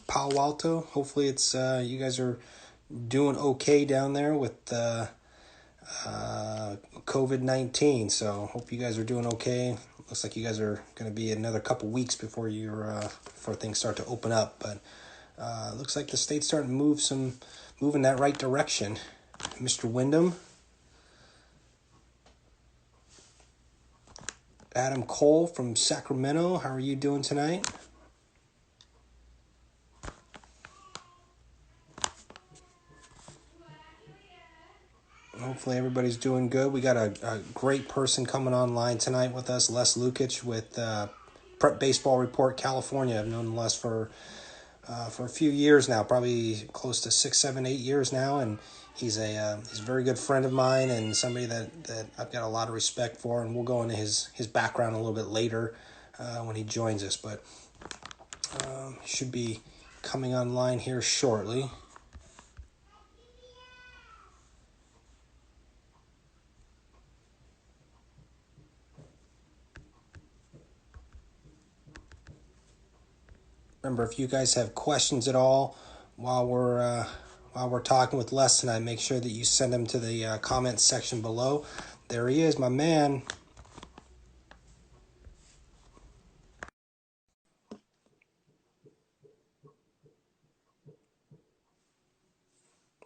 Palo Alto. Hopefully, it's you guys are doing okay down there with COVID-19. So hope you guys are doing okay. Looks like you guys are going to be another couple weeks before before things start to open up. But looks like the state's starting to move in that right direction. Mr. Wyndham, Adam Cole from Sacramento. How are you doing tonight? Hopefully everybody's doing good. We got a great person coming online tonight with us, Les Lukach with Prep Baseball Report California. I've known Les for a few years now, probably close to 6, 7, 8 years now, and he's a very good friend of mine and somebody that I've got a lot of respect for. And we'll go into his background a little bit later when he joins us, but he should be coming online here shortly. Remember, if you guys have questions at all while we're talking with Les tonight, make sure that you send them to the comments section below. There he is, my man.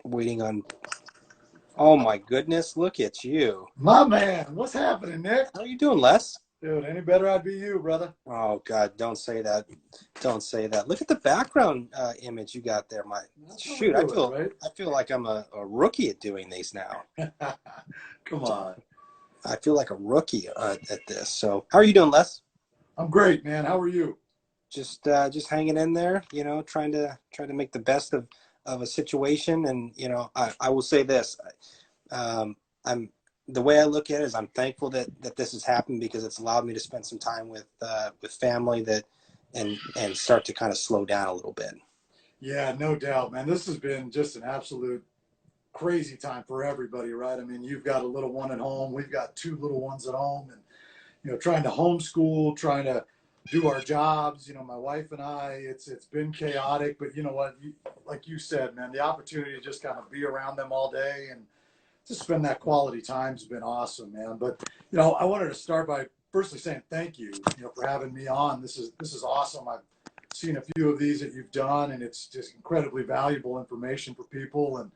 Waiting on. Oh my goodness! Look at you, my man. What's happening, Nick? How are you doing, Les? Dude, any better I'd be you, brother. Oh God, don't say that. Don't say that. Look at the background image you got there. Shoot, I feel like I'm a rookie at doing these now. Come on. I feel like a rookie at this. So, how are you doing, Les? I'm great, man. How are you? Just hanging in there, trying to make the best of a situation. And I will say this, I'm the way I look at it is I'm thankful that this has happened, because it's allowed me to spend some time with family and start to kind of slow down a little bit. Yeah, no doubt, man. This has been just an absolute crazy time for everybody, right? I mean, you've got a little one at home. We've got two little ones at home, and trying to homeschool, trying to do our jobs. My wife and I, it's been chaotic, but you know what? Like you said, man, the opportunity to just kind of be around them all day and to spend that quality time has been awesome, man. But I wanted to start by firstly saying thank you, for having me on. This is awesome. I've seen a few of these that you've done, and it's just incredibly valuable information for people. And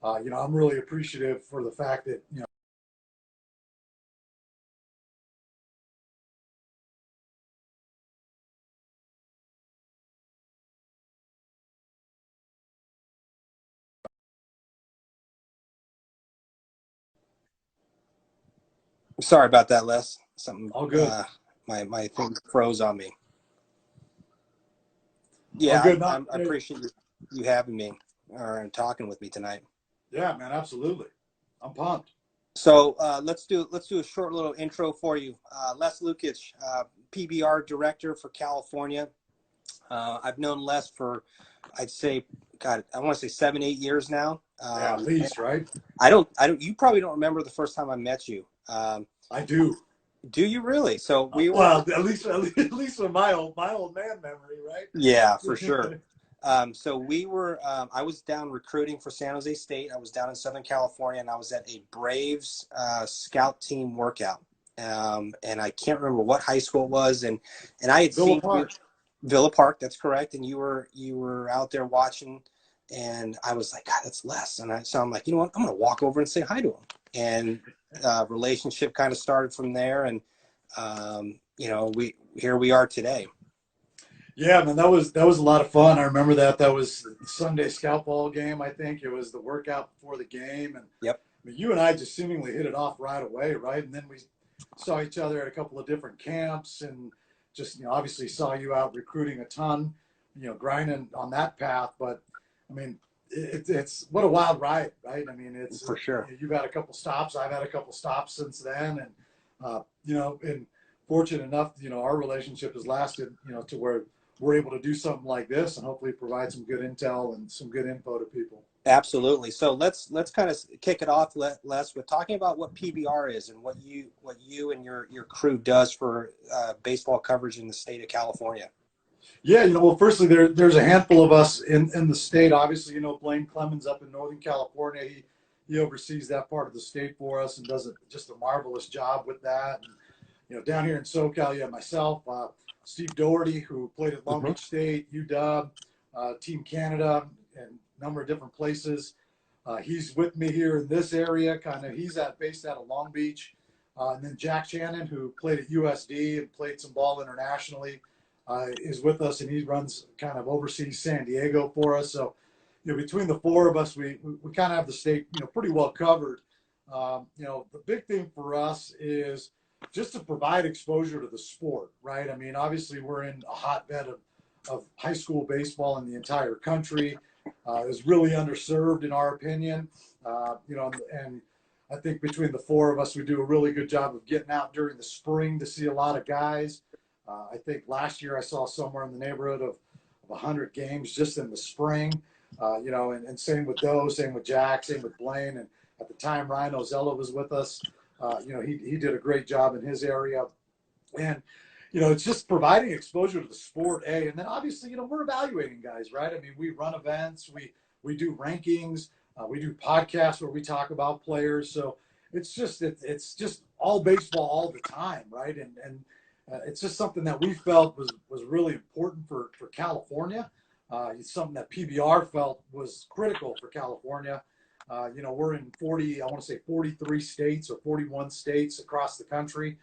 I'm really appreciative for the fact that Sorry about that, Les. Something all good. My thing froze on me. All Yeah, good. I appreciate you having me or talking with me tonight. Yeah, man, absolutely. I'm pumped. So let's do a short little intro for you. Les Lukach, PBR director for California. I've known Les for, I'd say, God, I want to say 7, 8 years now. Yeah, at least, right? I don't. You probably don't remember the first time I met you. I do. Do you really? So we were. Well, at least with my old man memory, right? Yeah, for sure. So we were. I was down recruiting for San Jose State. I was down in Southern California, and I was at a Braves scout team workout. And I can't remember what high school it was, and I had seen Villa Park. That's correct. And you were out there watching, and I was like, God, that's Les. And so I'm like, you know what? I'm gonna walk over and say hi to him. And relationship kind of started from there, and we are today. Yeah, man, that was a lot of fun. I remember that. That was the Sunday scout ball game. I think it was the workout before the game, and Yep. I mean, you and I just seemingly hit it off right away, right? And then we saw each other at a couple of different camps, and just obviously saw you out recruiting a ton, grinding on that path. But I mean, it's what a wild ride, right? I mean, it's for sure. You've had a couple stops. I've had a couple stops since then, and and fortunate enough, our relationship has lasted, to where we're able to do something like this and hopefully provide some good intel and some good info to people. Absolutely. So let's kind of kick it off, Les, with talking about what PBR is and what you and your crew does for baseball coverage in the state of California. Yeah, well, firstly, there's a handful of us in the state. Obviously, Blaine Clemens up in Northern California. He oversees that part of the state for us and does just a marvelous job with that. And, down here in SoCal, you have myself, Steve Doherty, who played at Long Hmm. Beach State, UW, Team Canada, and a number of different places. He's with me here in this area. He's based out of Long Beach. And then Jack Shannon, who played at USD and played some ball internationally, is with us, and he runs kind of oversees San Diego for us. So, between the four of us, we kind of have the state, pretty well covered. The big thing for us is just to provide exposure to the sport, right? I mean, obviously, we're in a hotbed of high school baseball in the entire country. Is really underserved in our opinion, and I think between the four of us, we do a really good job of getting out during the spring to see a lot of guys. I think last year I saw somewhere in the neighborhood of 100 games just in the spring, and same with those, same with Jack, same with Blaine. And at the time, Ryan Ozella was with us. He did a great job in his area. And, it's just providing exposure to the sport, A. And then obviously, we're evaluating guys, right? I mean, we run events, we do rankings, we do podcasts where we talk about players. So it's just all baseball all the time, right? And it's just something that we felt was really important for California. It's something that PBR felt was critical for California. We're in 40, I want to say 43 states or 41 states across the country.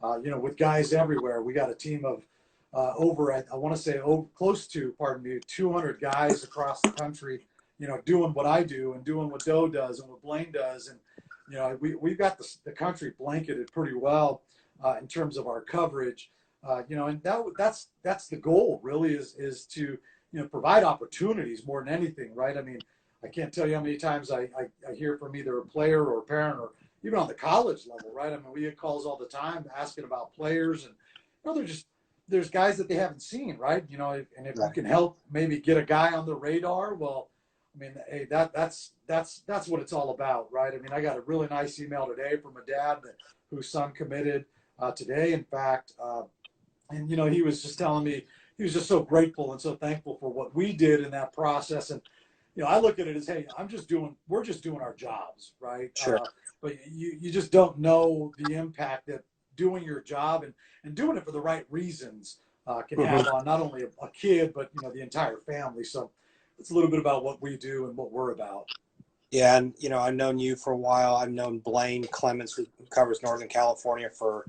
With guys everywhere. We got a team of I want to say close to, pardon me, 200 guys across the country, doing what I do and doing what Doe does and what Blaine does. And, we've got the country blanketed pretty well in terms of our coverage. And that's the goal really is to, provide opportunities more than anything, right? I mean, I can't tell you how many times I hear from either a player or a parent or even on the college level, right? I mean, we get calls all the time asking about players, and there's guys that they haven't seen, right? And if you Right. can help maybe get a guy on the radar, well, I mean, hey, that's what it's all about, right? I mean, I got a really nice email today from a dad whose son committed today, in fact, and he was just telling me he was just so grateful and so thankful for what we did in that process. And I look at it as, hey, we're just doing our jobs, right? Sure. But you just don't know the impact that doing your job and doing it for the right reasons can Hmm. have on not only a kid, but, the entire family. So it's a little bit about what we do and what we're about. Yeah, and I've known you for a while. I've known Blaine Clemens, who covers Northern California, for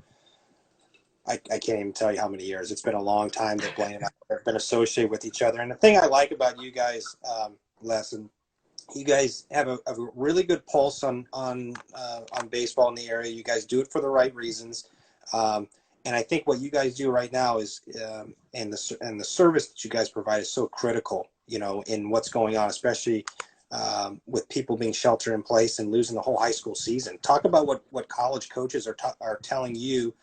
I can't even tell you how many years. It's been a long time that Blaine and I have been associated with each other. And the thing I like about you guys, Les, and you guys have a really good pulse on baseball in the area. You guys do it for the right reasons, and I think what you guys do right now is and the service that you guys provide is so critical. In what's going on, especially with people being shelter in place and losing the whole high school season. Talk about what college coaches are telling you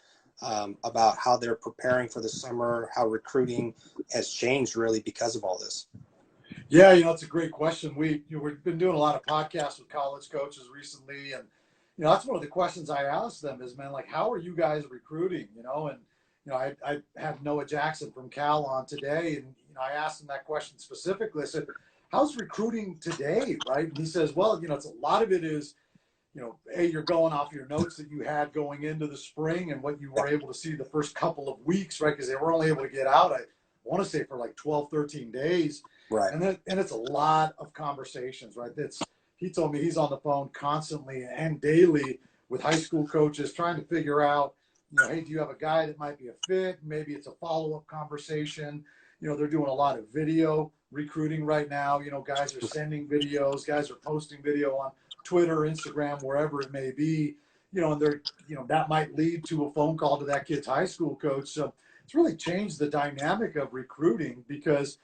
about how they're preparing for the summer, how recruiting has changed really because of all this. Yeah, it's a great question. We've been doing a lot of podcasts with college coaches recently, and that's one of the questions I asked them is, man, like, how are you guys recruiting? And I had Noah Jackson from Cal on today, and I asked him that question specifically. I said, how's recruiting today, right? And he says, well, it's a lot of it is, you're going off your notes that you had going into the spring and what you Yeah. were able to see the first couple of weeks, right? Because they were only able to get out, I want to say, for like 12, 13 days. Right. And it's a lot of conversations, right? He told me he's on the phone constantly and daily with high school coaches trying to figure out, hey, do you have a guy that might be a fit? Maybe it's a follow-up conversation. They're doing a lot of video recruiting right now. Guys are sending videos, guys are posting video on Twitter, Instagram, wherever it may be. And they're, that might lead to a phone call to that kid's high school coach. So it's really changed the dynamic of recruiting because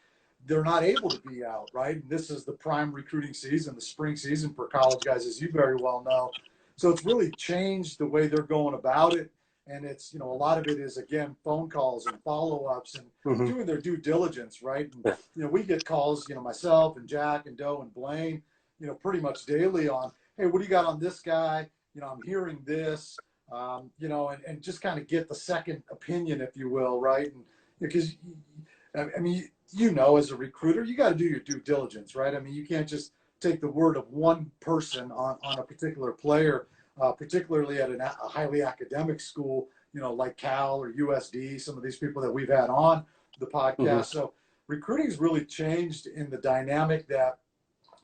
they're not able to be out, right? And this is the prime recruiting season, the spring season for college guys, as you very well know. So it's really changed the way they're going about it. And it's, a lot of it is, again, phone calls and follow-ups and Mm-hmm. doing their due diligence, right? And, Yeah. we get calls, myself and Jack and Doe and Blaine, pretty much daily on, hey, what do you got on this guy? I'm hearing this, and just kind of get the second opinion, if you will, right? And because I mean, you know, as a recruiter, you got to do your due diligence, right? I mean, you can't just take the word of one person on a particular player, particularly at a highly academic school, you know, like Cal or USD, some of these people that we've had on the Hmm. podcast. So recruiting's really changed in the dynamic that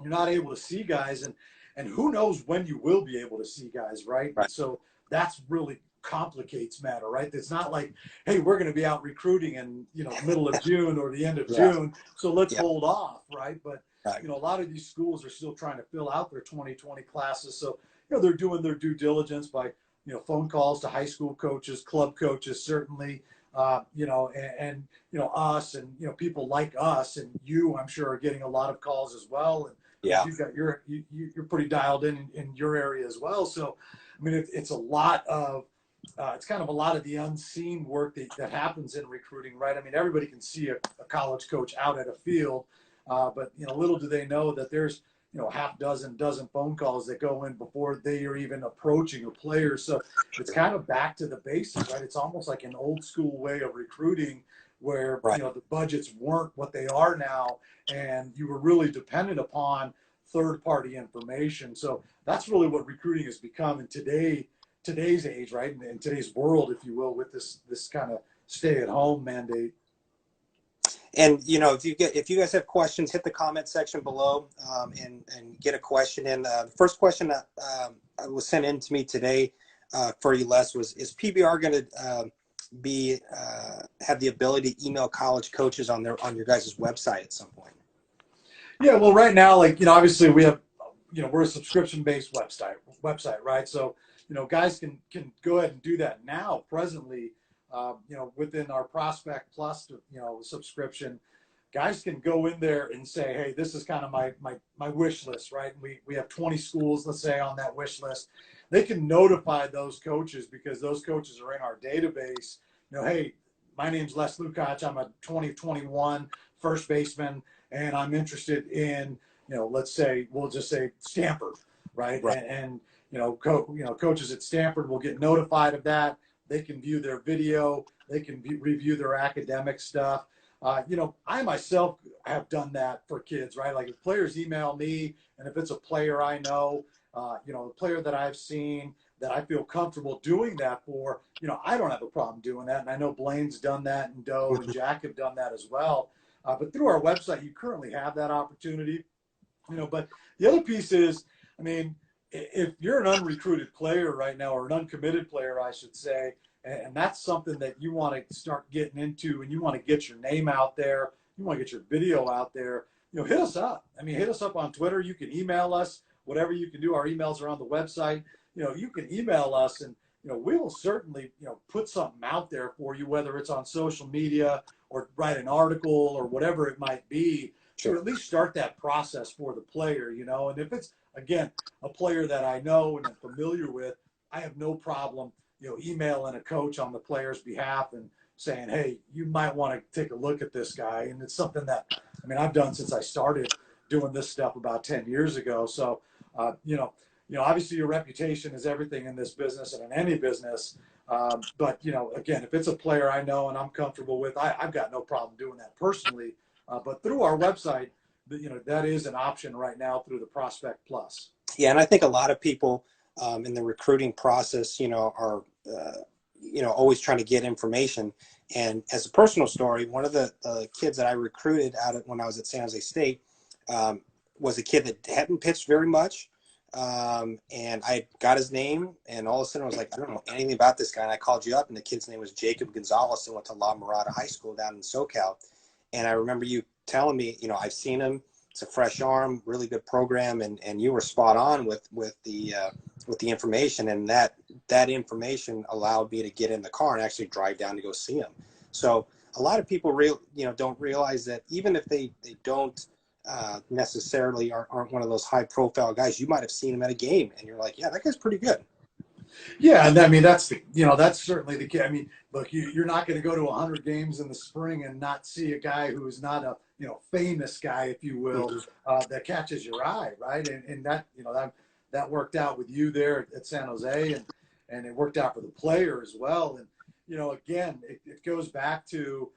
you're not able to see guys, and who knows when you will be able to see guys, right? Right. And so that's really complicates matter, right? It's not like, hey, we're going to be out recruiting in, you know, middle of June or the end of Yeah. June, so let's Yeah. hold off, right? But Right. you know, a lot of these schools are still trying to fill out their 2020 classes, so you know they're doing their due diligence by, you know, phone calls to high school coaches, club coaches, certainly, you know, and you know us, and you know people like us and you, I'm sure, are getting a lot of calls as well, and because Yeah. you've got you're pretty dialed in your area as well. So, I mean, it's a lot of it's kind of a lot of the unseen work that happens in recruiting, right? I mean, everybody can see a college coach out at a field, but you know, little do they know that there's, you know, half dozen phone calls that go in before they are even approaching a player. So it's kind of back to the basics, right? It's almost like an old school way of recruiting where, Right. you know, the budgets weren't what they are now, and you were really dependent upon third party information. So that's really what recruiting has become in today's age, right? In today's world, if you will, with this kind of stay at home mandate. And you know, if you guys have questions, hit the comment section below, and get a question in. The first question that was sent in to me today for you, Les, was: is PBR going to be have the ability to email college coaches on your guys' website at some point? Yeah, well, right now, like, you know, obviously we have, you know, we're a subscription based website, right? So, you know, guys can go ahead and do that now, presently, you know, within our Prospect Plus, you know, subscription. Guys can go in there and say, hey, this is kind of my wish list, right? And we have 20 schools, let's say, on that wish list. They can notify those coaches because those coaches are in our database. You know, hey, my name's Les Lukach. I'm a 2021 first baseman, and I'm interested in, you know, let's say, we'll just say Stanford, right? Right. And you know, coaches at Stanford will get notified of that. They can view their video. They can review their academic stuff. You know, I myself have done that for kids, right? Like if players email me, and if it's a player I know, you know, a player that I've seen that I feel comfortable doing that for, you know, I don't have a problem doing that. And I know Blaine's done that, and Doe and Mhm. Jack have done that as well. But through our website, you currently have that opportunity, you know. But the other piece is, I mean, if you're an unrecruited player right now, or an uncommitted player, I should say, and that's something that you want to start getting into, and you want to get your name out there, you want to get your video out there, you know, hit us up. I mean, hit us up on Twitter. You can email us, whatever you can do. Our emails are on the website. You know, you can email us, and you know, we will certainly, you know, put something out there for you, whether it's on social media or write an article or whatever it might be, to Sure. at least start that process for the player, you know. And if it's, again, a player that I know and am familiar with, I have no problem, you know, emailing a coach on the player's behalf and saying, hey, you might want to take a look at this guy. And it's something that, I mean, I've done since I started doing this stuff about 10 years ago. So, you know, obviously your reputation is everything in this business and in any business. But, you know, again, if it's a player I know and I'm comfortable with, I've got no problem doing that personally. But through our website, you know, that is an option right now through the Prospect Plus. Yeah, and I think a lot of people in the recruiting process, you know, are always trying to get information. And as a personal story, one of the kids that I recruited when I was at San Jose State um, was a kid that hadn't pitched very much. And I got his name, and all of a sudden I was like, I don't know anything about this guy. And I called you up, and the kid's name was Jacob Gonzalez, and went to La Mirada High School down in SoCal. And I remember you telling me, you know, I've seen him. It's a fresh arm, really good program, and you were spot on with the information, and that information allowed me to get in the car and actually drive down to go see him. So a lot of people don't realize that even if they don't necessarily aren't one of those high profile guys, you might have seen him at a game and you're like, yeah, that guy's pretty good. Yeah, and I mean that's the, you know, that's certainly the key. I mean, look, you're not going to go to 100 games in the spring and not see a guy who is not a, you know, famous guy, if you will, Mm-hmm. that catches your eye, right? And that, you know, that worked out with you there at San Jose, and it worked out for the player as well. And you know, again, it goes back to,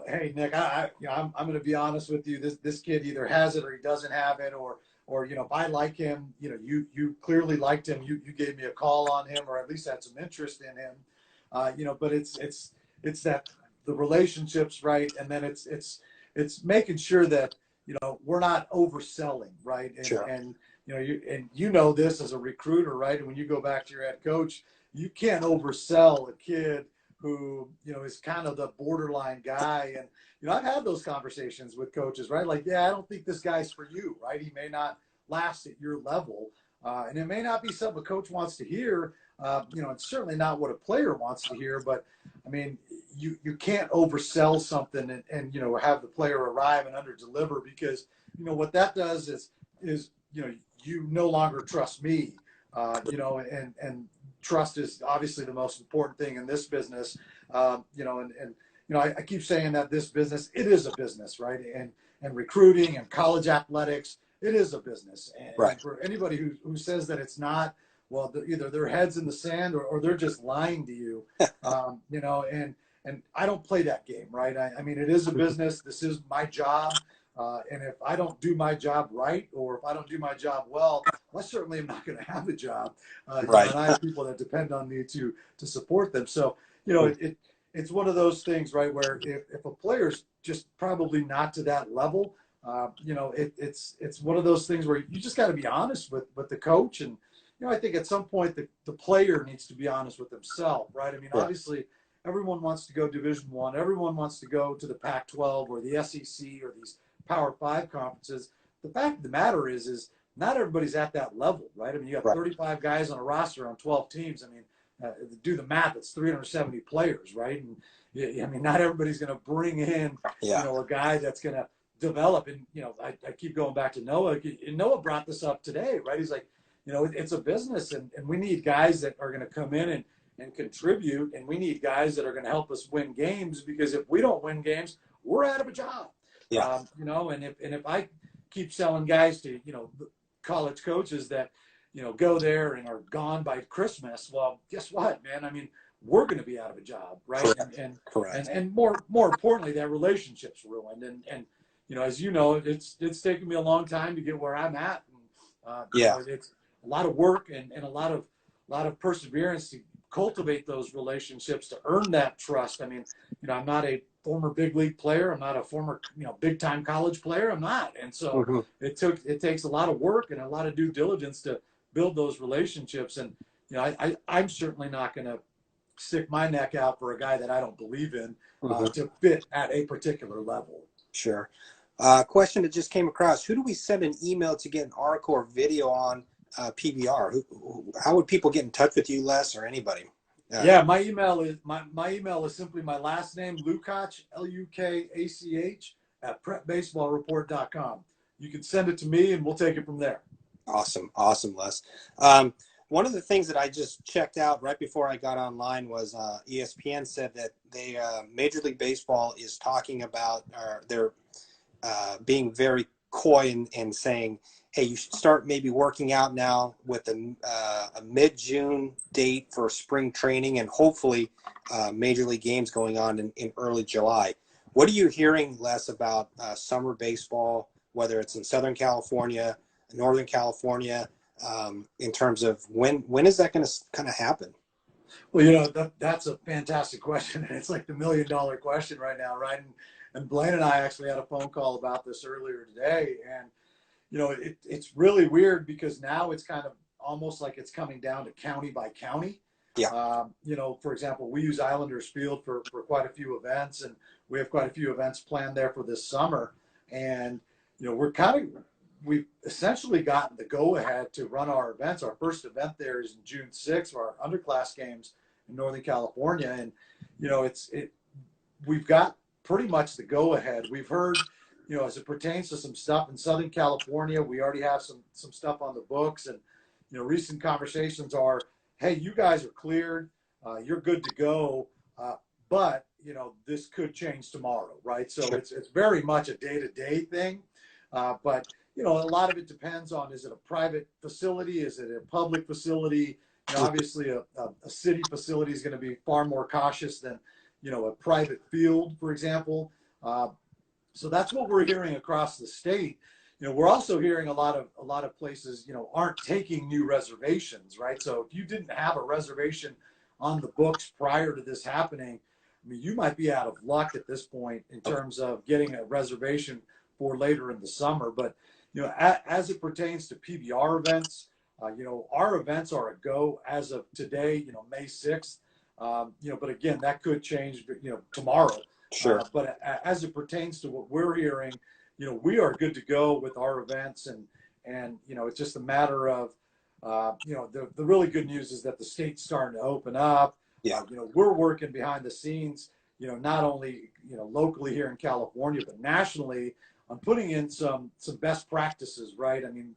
hey Nick, I'm going to be honest with you. This kid either has it or he doesn't have it, or if I like him, you clearly liked him. You gave me a call on him, or at least had some interest in him. But it's that the relationships, right, and then it's making sure that we're not overselling, right, Sure. and you know this as a recruiter, right, and when you go back to your head coach, you can't oversell a kid who is kind of the borderline guy. And I've had those conversations with coaches, right? Like, yeah, I don't think this guy's for you, right? He may not last at your level, and it may not be something a coach wants to hear. It's certainly not what a player wants to hear. But I mean, you can't oversell something and have the player arrive and underdeliver, because what that does is you no longer trust me, and trust is obviously the most important thing in this business. I keep saying that this business, it is a business, right? And recruiting and college athletics, it is a business. And for anybody who says that it's not, well, either their head's in the sand or they're just lying to you. And I don't play that game, right? I mean, it is a business. This is my job. And if I don't do my job right, or if I don't do my job well, I certainly am not going to have a job. And I have people that depend on me to support them. So, it's one of those things, right, where if a player's just probably not to that level, it's one of those things where you just got to be honest with the coach. And, I think at some point the player needs to be honest with himself, right? I mean, obviously everyone wants to go Division I. Everyone wants to go to the Pac-12 or the SEC or these Power 5 conferences. The fact of the matter is not everybody's at that level, right? I mean, you have 35 guys on a roster on 12 teams. I mean, do the math, it's 370 players, right? And I mean, not everybody's going to bring in, a guy that's going to develop. And, I keep going back to Noah. And Noah brought this up today, right? He's like, it's a business, and we need guys that are going to come in and contribute. And we need guys that are going to help us win games, because if we don't win games, we're out of a job. Yeah. And if I keep selling guys to, college coaches that, go there and are gone by Christmas, well, guess what, man? I mean, we're going to be out of a job, right? Correct. And more importantly, that relationship's ruined. And as you know, it's taken me a long time to get where I'm at. And, it's a lot of work and a lot of perseverance to cultivate those relationships, to earn that trust. I mean, I'm not a former big league player. I'm not a former, big time college player. I'm not. And so it takes a lot of work and a lot of due diligence to build those relationships. And, I'm certainly not going to stick my neck out for a guy that I don't believe in to fit at a particular level. Sure. Question that just came across: who do we send an email to get an article or video on PBR? How would people get in touch with you, Les, or anybody? My email is simply my last name, Lukach, Lukach @prepbaseballreport.com. You can send it to me and we'll take it from there. Awesome, Les. One of the things that I just checked out right before I got online was ESPN said that they Major League Baseball is talking about, they're being very coy and saying, hey, you should start maybe working out now with a mid-June date for spring training, and hopefully Major League games going on in early July. What are you hearing, Les, about summer baseball, whether it's in Southern California, Northern California, in terms of when is that going to kind of happen? Well, that's a fantastic question. And it's like the $1 million question right now, right? And Blaine and I actually had a phone call about this earlier today. And, it's really weird, because now it's kind of almost like it's coming down to county by county. Yeah. For example, we use Islanders Field for quite a few events, and we have quite a few events planned there for this summer. And, we've essentially gotten the go-ahead to run our events. Our first event there is in June 6th for our underclass games in Northern California. And, we've got pretty much the go-ahead. We've heard, as it pertains to some stuff in Southern California, we already have some stuff on the books. And, recent conversations are, hey, you guys are cleared. You're good to go. But, this could change tomorrow, right? So Sure. It's very much a day-to-day thing. But, a lot of it depends on, is it a private facility? Is it a public facility? Obviously, a city facility is going to be far more cautious than, a private field, for example. So that's what we're hearing across the state. We're also hearing a lot of places, aren't taking new reservations, right? So if you didn't have a reservation on the books prior to this happening, I mean, you might be out of luck at this point in terms of getting a reservation for later in the summer. But as it pertains to PBR events, our events are a go as of today, May 6th. But again, that could change, tomorrow. Sure. But as it pertains to what we're hearing, we are good to go with our events, and it's just a matter of, the really good news is that the state's starting to open up. Yeah. We're working behind the scenes, not only, locally here in California, but nationally on putting in some best practices, right? I mean,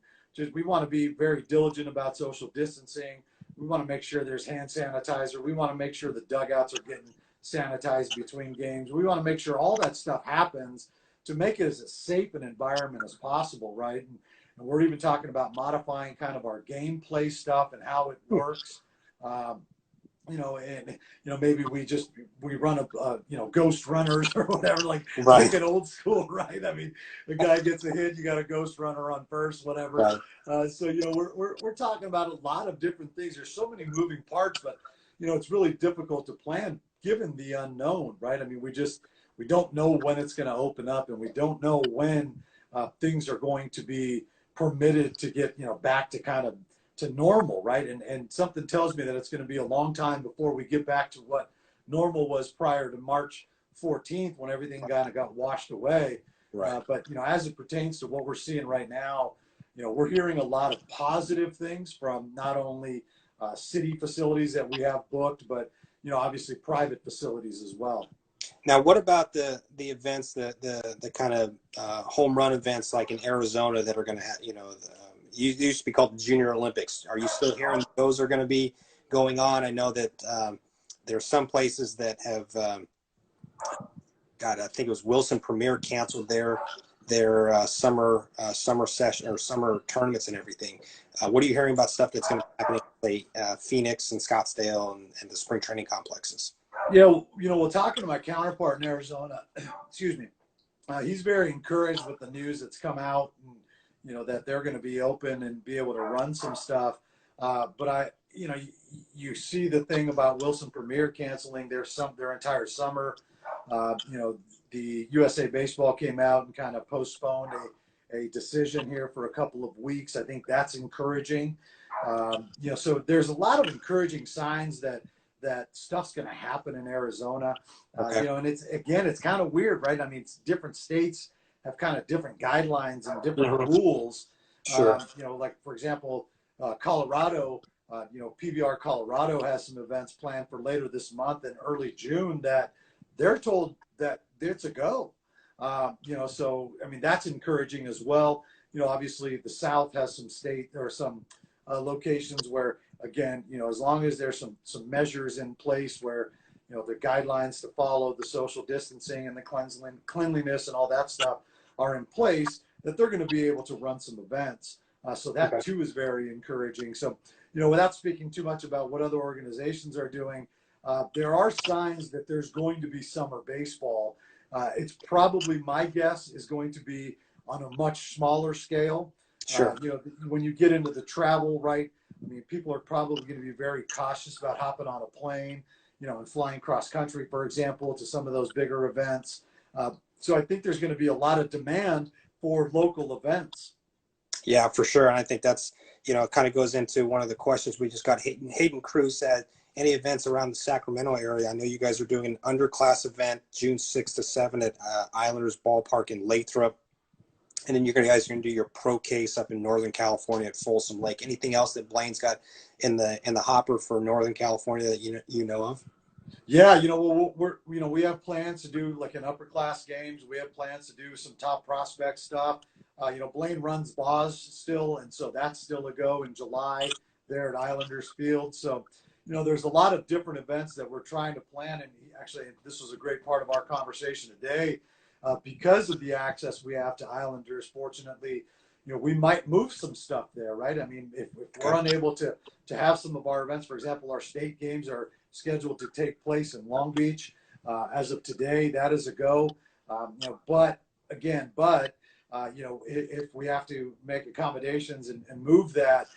we want to be very diligent about social distancing. We want to make sure there's hand sanitizer. We want to make sure the dugouts are getting sanitized between games. We want to make sure all that stuff happens to make it as safe an environment as possible, right? And we're even talking about modifying kind of our gameplay stuff and how it works. Maybe we run a ghost runners or whatever, like an old school, right? I mean, the guy gets a hit, you got a ghost runner on first, whatever. Right. So we're talking about a lot of different things. There's so many moving parts, but it's really difficult to plan given the unknown, right? I mean, we don't know when it's going to open up, and we don't know when things are going to be permitted to get back to kind of to normal, right? And something tells me that it's going to be a long time before we get back to what normal was prior to March 14th, when everything kind of got washed away. Right. But as it pertains to what we're seeing right now, we're hearing a lot of positive things from not only city facilities that we have booked, but obviously private facilities as well. Now, what about the events, the kind of home run events like in Arizona that are going to have, used to be called the Junior Olympics. Are you still hearing those are going to be going on? I know that there are some places that have, I think it was Wilson Premier canceled their summer session or summer tournaments and everything. What are you hearing about stuff that's going to happen in Phoenix and Scottsdale and the spring training complexes? Yeah, well, talking to my counterpart in Arizona, excuse me, he's very encouraged with the news that's come out, and that they're going to be open and be able to run some stuff. But you see the thing about Wilson Premier canceling their entire summer. The USA Baseball came out and kind of postponed a decision here for a couple of weeks. I think that's encouraging. So there's a lot of encouraging signs that stuff's going to happen in Arizona. Okay. And it's kind of weird, right? I mean, different states have kind of different guidelines and different rules. Sure. Like for example, Colorado, PBR Colorado has some events planned for later this month and early June that they're told that it's a go. So I mean, that's encouraging as well. Obviously the South has some locations where, again, as long as there's some measures in place where, the guidelines to follow, the social distancing and the cleanliness and all that stuff are in place, that they're going to be able to run some events. So that too is very encouraging. So, without speaking too much about what other organizations are doing, there are signs that there's going to be summer baseball. It's probably, my guess, is going to be on a much smaller scale. Sure. When you get into the travel, right? I mean, people are probably going to be very cautious about hopping on a plane, and flying cross country, for example, to some of those bigger events. So I think there's going to be a lot of demand for local events. Yeah, for sure. And I think that's, it kind of goes into one of the questions we just got. Hayden Cruz said, any events around the Sacramento area? I know you guys are doing an underclass event June 6th to 7 at Islanders Ballpark in Lathrop. And then you guys are going to do your pro case up in Northern California at Folsom Lake. Anything else that Blaine's got in the hopper for Northern California that you know of? Yeah, we have plans to do like an upper class games. We have plans to do some top prospect stuff. Blaine runs Boz still, and so that's still a go in July there at Islanders Field. So, there's a lot of different events that we're trying to plan. And actually, this was a great part of our conversation today. Because of the access we have to Islanders, fortunately, we might move some stuff there, right? I mean, if we're unable to have some of our events, for example, our state games are scheduled to take place in Long Beach. As of today, that is a go. But again, if we have to make accommodations and move that,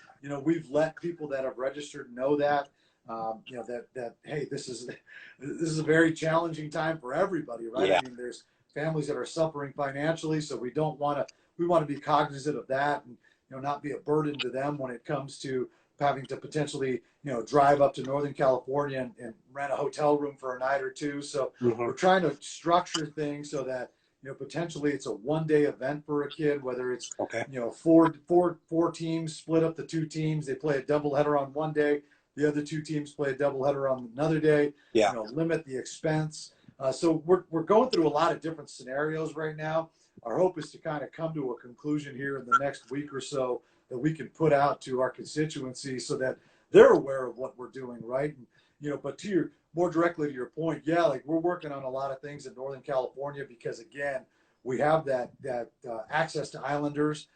we've let people that have registered know that, that hey, this is a very challenging time for everybody, right? Yeah. I mean, there's families that are suffering financially, so we want to be cognizant of that, and not be a burden to them when it comes to having to potentially drive up to Northern California and rent a hotel room for a night or two. So Hmm. we're trying to structure things so that potentially it's a 1 day event for a kid, whether it's Okay. four teams split up the two teams, they play a doubleheader on 1 day, the other two teams play a doubleheader on another day. Yeah. Limit the expense. So we're going through a lot of different scenarios right now. Our hope is to kind of come to a conclusion here in the next week or so that we can put out to our constituency so that they're aware of what we're doing, right? And, but more directly to your point, yeah, like we're working on a lot of things in Northern California because again, we have that access to islanders,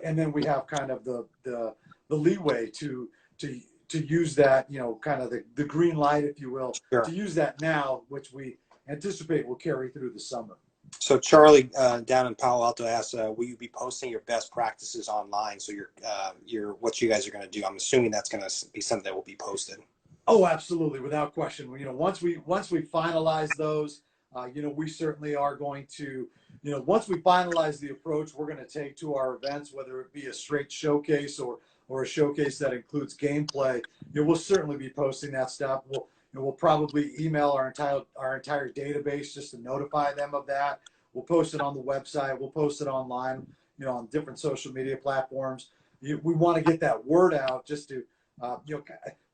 and then we have kind of the leeway to use that, kind of the green light, if you will, to Sure. use that now, which we anticipate will carry through the summer. So Charlie down in Palo Alto asks, will you be posting your best practices online? So your what you guys are going to do. I'm assuming that's going to be something that will be posted. Oh, absolutely, without question. Once we finalize those, we certainly are going to, once we finalize the approach we're going to take to our events, whether it be a straight showcase or a showcase that includes gameplay, we'll certainly be posting that stuff. We'll probably email our entire database just to notify them of that. We'll post it on the website. We'll post it online, on different social media platforms. We want to get that word out just to,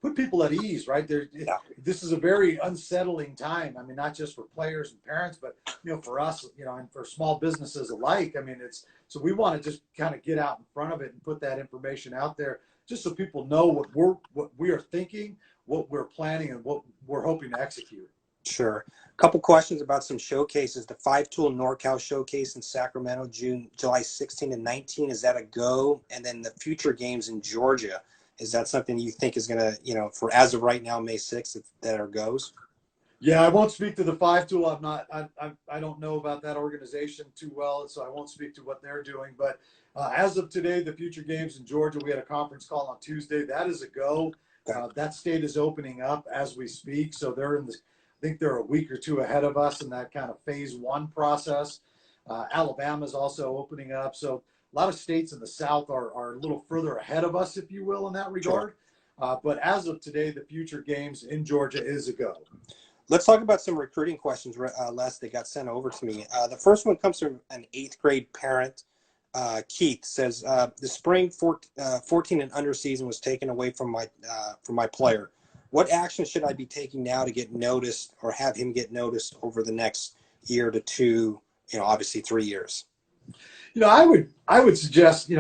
put people at ease, right? Yeah. This is a very unsettling time. I mean, not just for players and parents, but for us, and for small businesses alike. I mean, so we want to just kind of get out in front of it and put that information out there, just so people know what we are thinking, what we're planning, and what we're hoping to execute. Sure. A couple questions about some showcases. The 5-tool NorCal showcase in Sacramento, July 16 and 19. Is that a go? And then the future games in Georgia. Is that something you think is going to, for as of right now, May 6th, that are goes? Yeah, I won't speak to the 5-tool. I don't know about that organization too well, so I won't speak to what they're doing. But as of today, the future games in Georgia, we had a conference call on Tuesday. That is a go. Okay. That state is opening up as we speak, so I think they're a week or two ahead of us in that kind of phase 1 process. Alabama is also opening up, so a lot of states in the South are a little further ahead of us, if you will, in that regard. Sure. But as of today, the future games in Georgia is a go. Let's talk about some recruiting questions, Les, that got sent over to me. The first one comes from an 8th grade parent. Keith says, the spring 14 and under season was taken away from my player. What action should I be taking now to get noticed or have him get noticed over the next year to 2, obviously 3 years? I would suggest,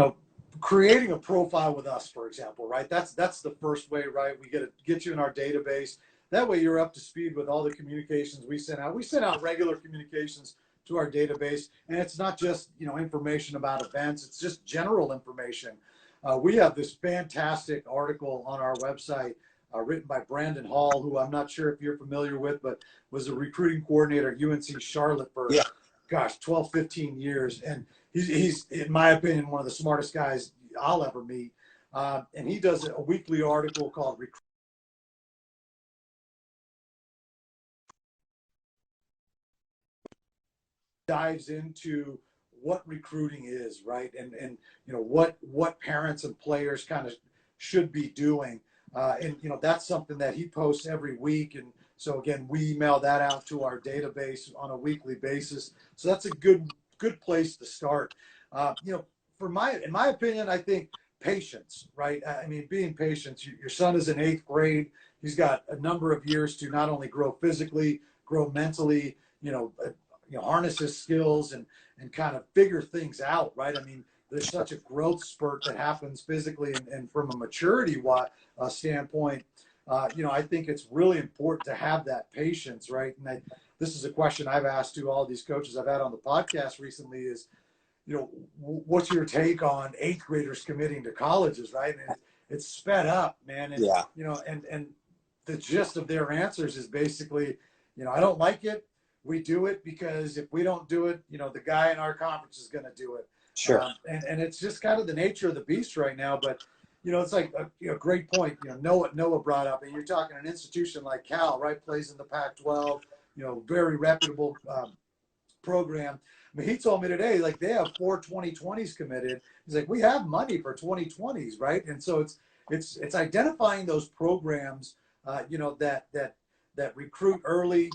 creating a profile with us, for example, right? That's the first way, right? We get you in our database. That way you're up to speed with all the communications we send out. We send out regular communications to our database, and it's not just, information about events. It's just general information. We have this fantastic article on our website written by Brandon Hall, who I'm not sure if you're familiar with, but was a recruiting coordinator at UNC Charlotte for, 12, 15 years. And he's, in my opinion, one of the smartest guys I'll ever meet. And he does a weekly article called dives into what recruiting is, right? And what parents and players kind of should be doing. And that's something that he posts every week. And so again, we email that out to our database on a weekly basis. So that's a good place to start. In my opinion, I think patience, right? I mean, being patient. Your son is in 8th grade. He's got a number of years to not only grow physically, grow mentally, harness his skills and kind of figure things out, right? I mean, there's such a growth spurt that happens physically and from a maturity standpoint. I think it's really important to have that patience, right? And this is a question I've asked to all these coaches I've had on the podcast recently is, what's your take on 8th graders committing to colleges, right? And it's sped up, man. And, Yeah. and the gist of their answers is basically, I don't like it. We do it because if we don't do it, the guy in our conference is going to do it. Sure. And it's just kind of the nature of the beast right now. But, it's like a great point, Noah brought up, and you're talking an institution like Cal, right, plays in the Pac-12, very reputable program. I mean, he told me today, like they have 4 2020s committed. He's like, we have money for 2020s, right? And so it's identifying those programs, that recruit early.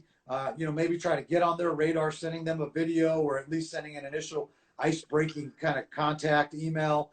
Maybe try to get on their radar, sending them a video or at least sending an initial ice-breaking kind of contact email.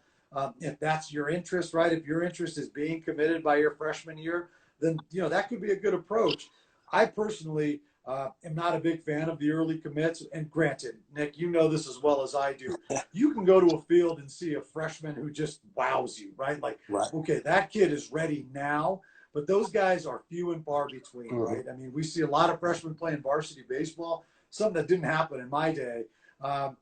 If that's your interest, right? If your interest is being committed by your freshman year, then that could be a good approach. I personally am not a big fan of the early commits. And granted, Nick, you know this as well as I do. You can go to a field and see a freshman who just wows you, right? Like, Right. okay, that kid is ready now. But those guys are few and far between, right? I mean, we see a lot of freshmen playing varsity baseball, something that didn't happen in my day.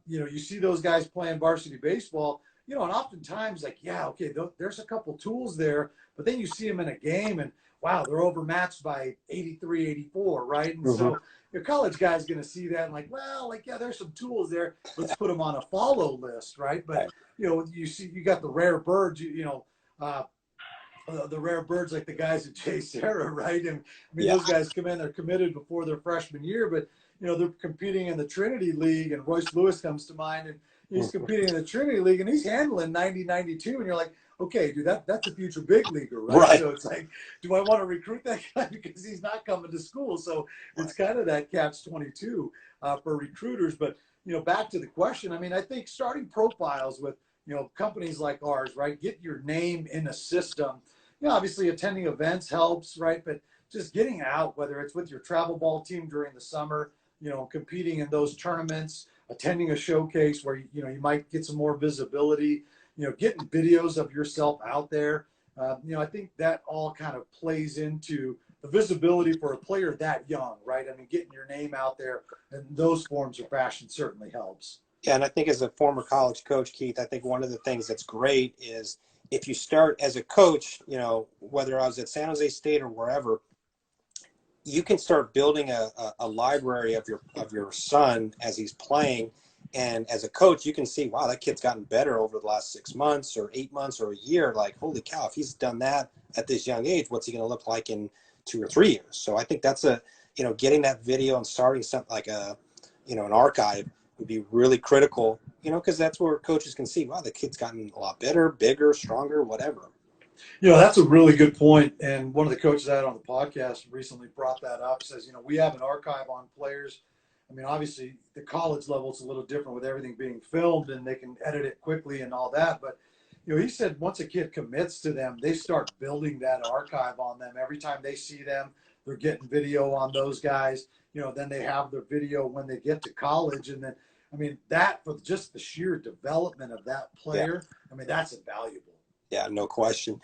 You see those guys playing varsity baseball, and oftentimes, like, yeah, okay, there's a couple tools there, but then you see them in a game and, wow, they're overmatched by 83, 84, right? And so your college guy's going to see that and like, well, like, yeah, there's some tools there. Let's put them on a follow list, right? But, you got the rare birds, the rare birds like the guys at J. Sarah, right? And I mean, those guys come in, they're committed before their freshman year, but they're competing in the Trinity League, and Royce Lewis comes to mind, and he's competing in the Trinity League, and he's handling 90, 92, and you're like, okay, dude, that's a future big leaguer, right? So it's like, do I want to recruit that guy because he's not coming to school? So it's kind of that catch-22 for recruiters. But back to the question, I mean, I think starting profiles with companies like ours, right? Get your name in a system. Obviously attending events helps, right? But just getting out, whether it's with your travel ball team during the summer, competing in those tournaments, attending a showcase where you might get some more visibility, getting videos of yourself out there. I think that all kind of plays into the visibility for a player that young, right? I mean, getting your name out there in those forms of fashion certainly helps. Yeah, and I think as a former college coach, Keith, I think one of the things that's great is if you start as a coach, whether I was at San Jose State or wherever, you can start building a library of your son as he's playing. And as a coach, you can see, wow, that kid's gotten better over the last 6 months or 8 months or a year. Like, holy cow, if he's done that at this young age, what's he going to look like in 2 or 3 years? So I think that's getting that video and starting something like an archive would be really critical, because that's where coaches can see, wow, the kid's gotten a lot better, bigger, stronger, whatever. That's a really good point. And one of the coaches I had on the podcast recently brought that up, says, we have an archive on players. I mean, obviously the college level is a little different with everything being filmed and they can edit it quickly and all that. But, he said once a kid commits to them, they start building that archive on them. Every time they see them, they're getting video on those guys. Then they have their video when they get to college. And then, I mean, that for just the sheer development of that player, I mean, that's invaluable. Yeah, no question.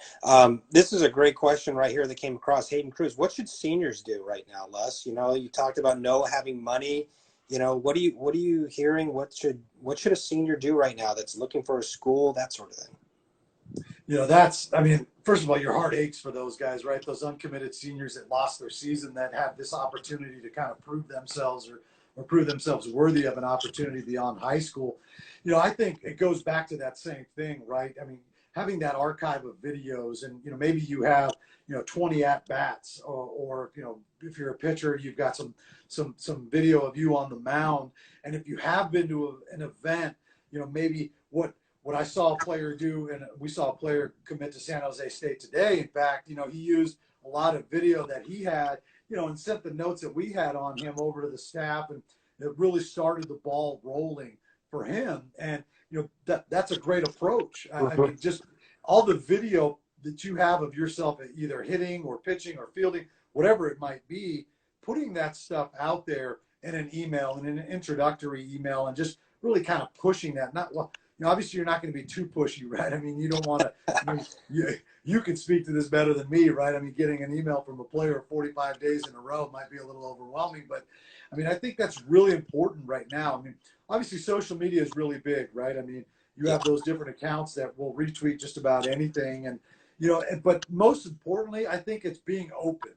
This is a great question right here that came across. Hayden Cruz, what should seniors do right now, Les? You talked about Noah having money. What are you hearing? What should a senior do right now that's looking for a school, that sort of thing? First of all, your heart aches for those guys, right? Those uncommitted seniors that lost their season that have this opportunity to kind of prove themselves or prove themselves worthy of an opportunity beyond high school. I think it goes back to that same thing, right? I mean, having that archive of videos and, maybe you have, 20 at-bats or if you're a pitcher, you've got some video of you on the mound. And if you have been to an event, maybe what I saw a player do, and we saw a player commit to San Jose State today. In fact, he used a lot of video that he had, and sent the notes that we had on him over to the staff, and it really started the ball rolling for him. And, that's a great approach. I mean, just all the video that you have of yourself either hitting or pitching or fielding, whatever it might be, putting that stuff out there in an email, in an introductory email, and just really kind of pushing that. Obviously you're not going to be too pushy, right? I mean, you don't want to, you can speak to this better than me, right? I mean, getting an email from a player 45 days in a row might be a little overwhelming, but I mean, I think that's really important right now. I mean, obviously social media is really big, right? I mean, you have those different accounts that will retweet just about anything. And, but most importantly, I think it's being open,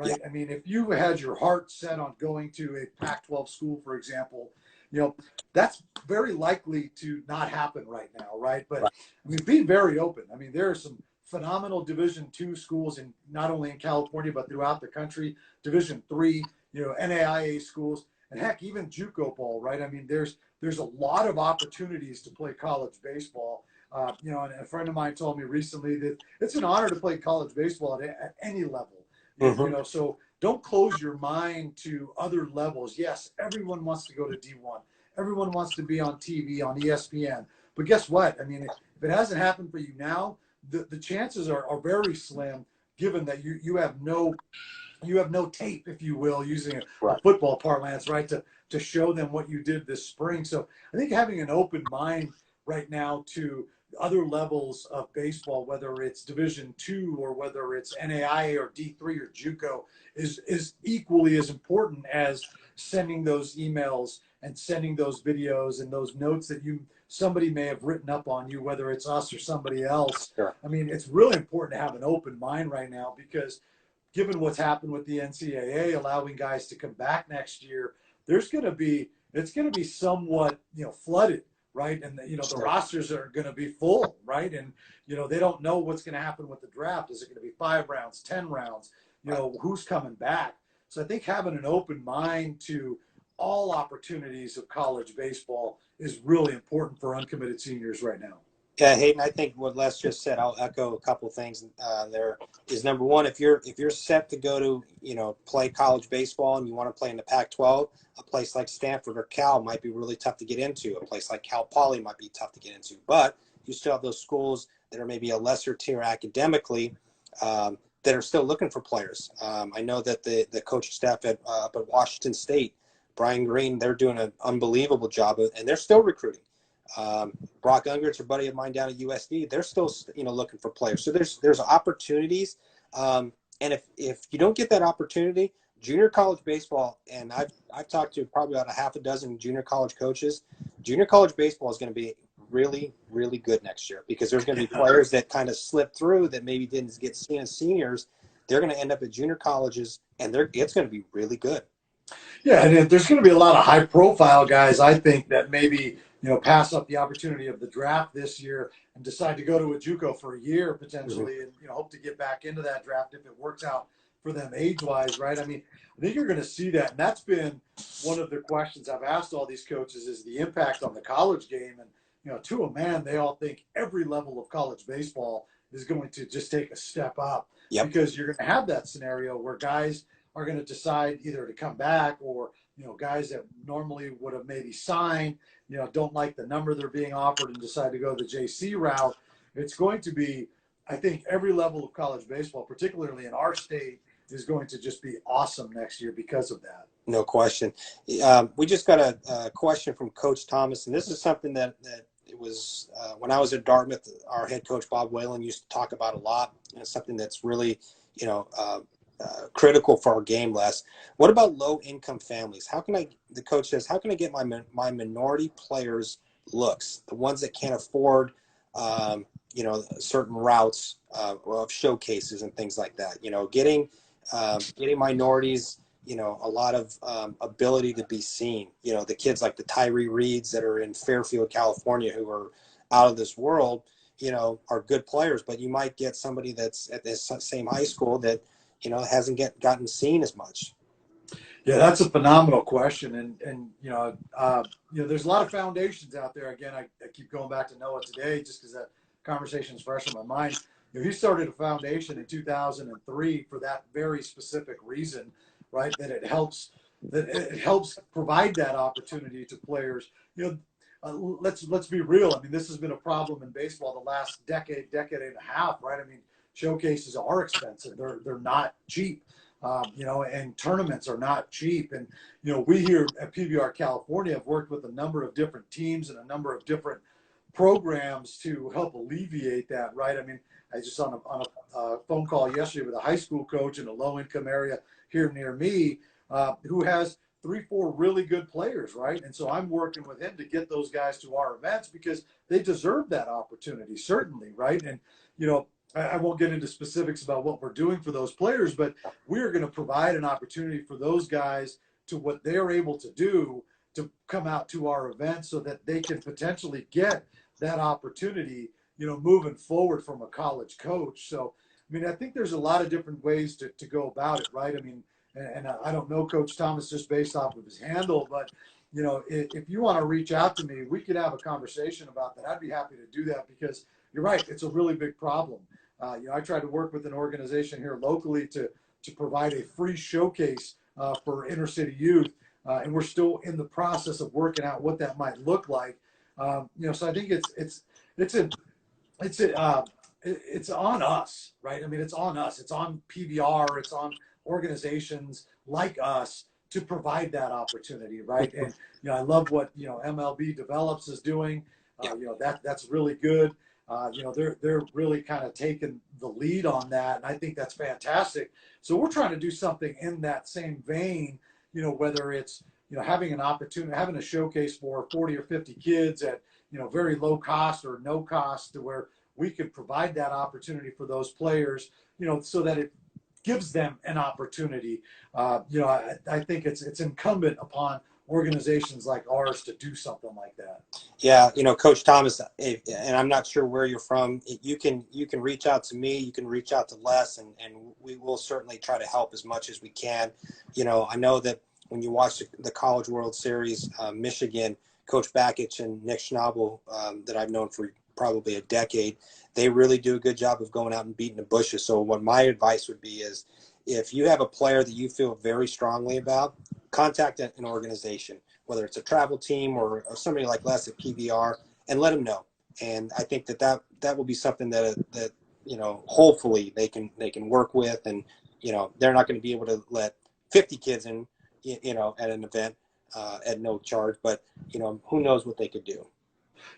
Yeah. right? I mean, if you had your heart set on going to a Pac-12 school, for example, you know, that's very likely to not happen right now, right? But Right. I mean, be very open. I mean, there are some phenomenal Division II schools in not only in California but throughout the country. Division III, NAIA schools, and heck, even JUCO ball, right? I mean, there's a lot of opportunities to play college baseball. And a friend of mine told me recently that it's an honor to play college baseball at any level. Mm-hmm. So don't close your mind to other levels. Yes, everyone wants to go to D1. Everyone wants to be on TV, on ESPN. But guess what? I mean, if it hasn't happened for you now, the chances are very slim, given that you have no tape, if you will, using a Right. football parlance, right, to show them what you did this spring. So I think having an open mind right now to other levels of baseball, whether it's Division II or whether it's NAIA or D3 or JUCO, is equally as important as sending those emails and sending those videos and those notes that somebody may have written up on you, whether it's us or somebody else. Sure. I mean, it's really important to have an open mind right now, because given what's happened with the NCAA allowing guys to come back next year, it's going to be somewhat, flooded, right? And the Sure. rosters are going to be full, right? And they don't know what's going to happen with the draft. Is it going to be 5 rounds, 10 rounds? Who's coming back? So I think having an open mind to all opportunities of college baseball is really important for uncommitted seniors right now. Yeah, Hayden, I think what Les just said, I'll echo a couple things there. Is number one, if you're set to go to play college baseball and you want to play in the Pac-12, a place like Stanford or Cal might be really tough to get into. A place like Cal Poly might be tough to get into, but you still have those schools that are maybe a lesser tier academically that are still looking for players. I know that the coaching staff up at Washington State, Brian Green, they're doing an unbelievable job, and they're still recruiting. Brock Unger's a buddy of mine down at USD. They're still, looking for players. So there's opportunities. And if you don't get that opportunity, junior college baseball, and I've talked to probably about a half a dozen junior college coaches. Junior college baseball is going to be really, really good next year, because there's going to be players that kind of slip through that maybe didn't get seen as seniors. They're going to end up at junior colleges, and it's going to be really good. Yeah, and there's going to be a lot of high-profile guys, I think, that maybe pass up the opportunity of the draft this year and decide to go to a JUCO for a year potentially, Mm-hmm. and hope to get back into that draft if it works out for them age-wise, right? I mean, I think you're going to see that, and that's been one of the questions I've asked all these coaches, is the impact on the college game. And to a man, they all think every level of college baseball is going to just take a step up. Yep. Because you're going to have that scenario where guys are going to decide either to come back, or guys that normally would have maybe signed, don't like the number they're being offered and decide to go the JC route. It's going to be, I think, every level of college baseball, particularly in our state, is going to just be awesome next year because of that. No question. We just got a question from Coach Thomas, and this is something that it was when I was at Dartmouth, our head coach Bob Whalen used to talk about a lot, and it's something that's really critical for our game, Les. What about low-income families? The coach says, how can I get my minority players looks, the ones that can't afford, certain routes of showcases and things like that? Getting minorities, a lot of ability to be seen. The kids like the Tyree Reeds that are in Fairfield, California, who are out of this world, are good players, but you might get somebody that's at this same high school that hasn't gotten seen as much. Yeah, that's a phenomenal question, and there's a lot of foundations out there. Again, I keep going back to Noah today just because that conversation is fresh in my mind. He started a foundation in 2003 for that very specific reason, right? That it helps provide that opportunity to players. Let's be real. I mean, this has been a problem in baseball the last decade and a half, right? I mean, showcases are expensive. They're not cheap, and tournaments are not cheap. And, we here at PBR California have worked with a number of different teams and a number of different programs to help alleviate that, right? I mean, I just on a phone call yesterday with a high school coach in a low-income area here near me who has 3-4 really good players, right? And so I'm working with him to get those guys to our events because they deserve that opportunity, certainly, right? And, I won't get into specifics about what we're doing for those players, but we're going to provide an opportunity for those guys to what they're able to do to come out to our event so that they can potentially get that opportunity, moving forward from a college coach. So, I mean, I think there's a lot of different ways to go about it, right? I mean, and I don't know Coach Thomas just based off of his handle, but if you want to reach out to me, we could have a conversation about that. I'd be happy to do that because you're right. It's a really big problem. I tried to work with an organization here locally to provide a free showcase for inner city youth, and we're still in the process of working out what that might look like. So I think it's a it's a, it's on us, right? I mean, it's on us. It's on PBR. It's on organizations like us to provide that opportunity, right? And I love what MLB Develops is doing. Yeah. That's really good. They're really kind of taking the lead on that, and I think that's fantastic. So we're trying to do something in that same vein. Whether it's having an opportunity, having a showcase for 40 or 50 kids at very low cost or no cost, to where we can provide that opportunity for those players, so that it gives them an opportunity. I think it's incumbent upon organizations like ours to do something like that. Yeah, Coach Thomas, and I'm not sure where you're from. You can reach out to me. You can reach out to Les, and we will certainly try to help as much as we can. I know that when you watch the College World Series, Michigan, Coach Bakich and Nick Schnabel, that I've known for probably a decade, they really do a good job of going out and beating the bushes. So what my advice would be is, if you have a player that you feel very strongly about, contact an organization, whether it's a travel team or somebody like Les at PBR, and let them know. And I think that will be something that hopefully they can work with, and they're not going to be able to let 50 kids in, at an event at no charge, but who knows what they could do.